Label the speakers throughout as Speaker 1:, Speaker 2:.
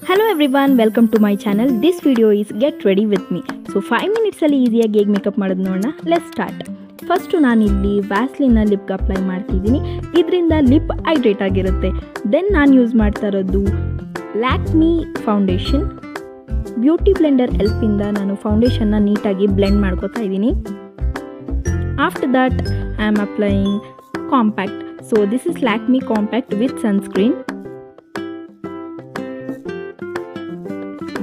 Speaker 1: Hello everyone, welcome to my channel. This video is get ready with me. So 5 minutes ಅಲ್ಲಿ ಈಸಿಯಾಗಿ ಹೇಗೆ makeup ಮಾಡೋದು ನೋಡೋಣ. Let's start. First ನಾನು ಇಲ್ಲಿ ವ್ಯಾಸ್ಲಿನ್ ಲಿಪ್ ಅಪ್ಲೈ ಮಾಡ್ತಿದ್ದೀನಿ. ಇದರಿಂದ ಲಿಪ್ ಹೈಡ್ರೇಟ್ ಆಗಿರುತ್ತೆ. ದೆನ್ ನಾನು ಯೂಸ್ ಮಾಡ್ತಾ ಇರೋದು Lakme foundation. Beauty blender help ಇಂದ ನಾನು ಫೌಂಡೇಶನ್ ನ ನೀಟಾಗಿ ಬ್ಲೆಂಡ್ ಮಾಡ್ಕೊತಾ ಇದ್ದೀನಿ. After that I am applying compact. So this is Lakme Compact with sunscreen.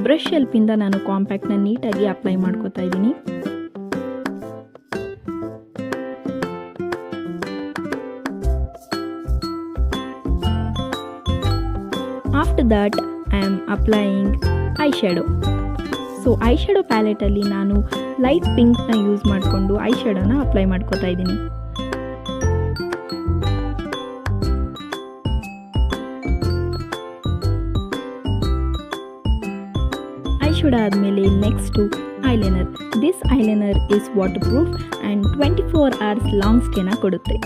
Speaker 1: Brush ಹೆಲ್ಪಿಂದ ನಾನು ಕಾಂಪ್ಯಾಕ್ಟ್ನ ನೀಟಾಗಿ ಅಪ್ಲೈ ಮಾಡ್ಕೋತಾ ಇದ್ದೀನಿ. After that I am applying eyeshadow. So eyeshadow ಪ್ಯಾಲೆಟಲ್ಲಿ ನಾನು ಲೈಟ್ ಪಿಂಕ್ನ ಯೂಸ್ ಮಾಡಿಕೊಂಡು ಐ ಶ್ಯಾಡೋನ ಅಪ್ಲೈ ಮಾಡ್ಕೋತಾ ಇದ್ದೀನಿ. ಐಶೋಡ ಆದಮೇಲೆ next eyeliner. This eyeliner is waterproof and 24 hours long ಸ್ಟೇನ ಕೊಡುತ್ತೆ.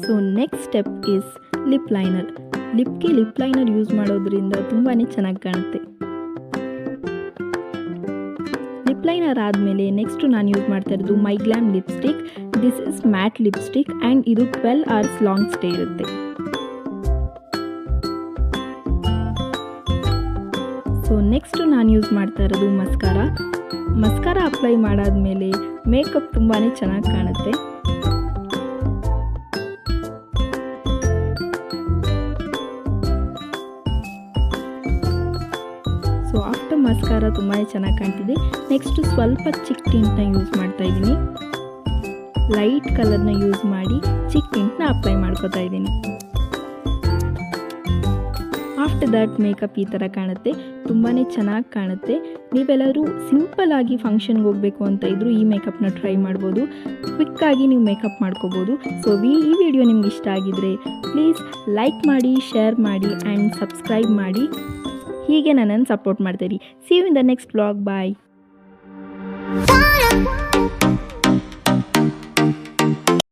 Speaker 1: So next step is lip liner. ಲಿಪ್ಗೆ ಲಿಪ್ ಲೈನರ್ ಯೂಸ್ ಮಾಡೋದ್ರಿಂದ ತುಂಬಾ ಚೆನ್ನಾಗಿ ಕಾಣುತ್ತೆ. ಲಿಪ್ ಲೈನರ್ ಆದಮೇಲೆ ನೆಕ್ಸ್ಟು ನಾನು ಯೂಸ್ ಮಾಡ್ತಾ ಇರೋದು my glam lipstick. This is matte lipstick and ಇದು 12 hours ಲಾಂಗ್ ಸ್ಟೇ ಇರುತ್ತೆ. ಸೊ ನೆಕ್ಸ್ಟು ನಾನು ಯೂಸ್ ಮಾಡ್ತಾ ಇರೋದು ಮಸ್ಕಾರಾ. ಮಸ್ಕಾರಾ ಅಪ್ಲೈ ಮಾಡಾದ್ಮೇಲೆ ಮೇಕಪ್ ತುಂಬಾ ಚೆನ್ನಾಗಿ ಕಾಣುತ್ತೆ. ಸೊ ಆಫ್ಟರ್ ಮಸ್ಕಾರಾ ತುಂಬಾ ಚೆನ್ನಾಗಿ ಕಾಣ್ತಿದೆ. ನೆಕ್ಸ್ಟು ಸ್ವಲ್ಪ ಚಿಕ್ ಟಿಂಟ್ನ ಯೂಸ್ ಮಾಡ್ತಾ ಇದ್ದೀನಿ. ಲೈಟ್ ಕಲರ್ನ ಯೂಸ್ ಮಾಡಿ ಚಿಕ್ ಟಿಂಟ್ನ ಅಪ್ಲೈ ಮಾಡ್ಕೋತಾ ಇದ್ದೀನಿ. ಆಫ್ಟರ್ ದಟ್ ಮೇಕಪ್ ಈ ಥರ ಕಾಣುತ್ತೆ. ತುಂಬಾ ಚೆನ್ನಾಗಿ ಕಾಣುತ್ತೆ. ನೀವೆಲ್ಲರೂ ಸಿಂಪಲ್ ಆಗಿ ಫಂಕ್ಷನ್ಗೆ ಹೋಗಬೇಕು ಅಂತ ಇದ್ದರೂ ಈ ಮೇಕಪ್ನ ಟ್ರೈ ಮಾಡ್ಬೋದು. ಕ್ವಿಕ್ಕಾಗಿ ನೀವು ಮೇಕಪ್ ಮಾಡ್ಕೋಬೋದು. ಸೊ ಈ ವಿಡಿಯೋ ನಿಮ್ಗೆ ಇಷ್ಟ ಆಗಿದ್ರೆ ಪ್ಲೀಸ್ ಲೈಕ್ ಮಾಡಿ, ಶೇರ್ ಮಾಡಿ ಆ್ಯಂಡ್ ಸಬ್ಸ್ಕ್ರೈಬ್ ಮಾಡಿ. ಹೀಗೆ ನನ್ನನ್ನು ಸಪೋರ್ಟ್ ಮಾಡ್ತೀರಿ. See you in the next vlog. Bye.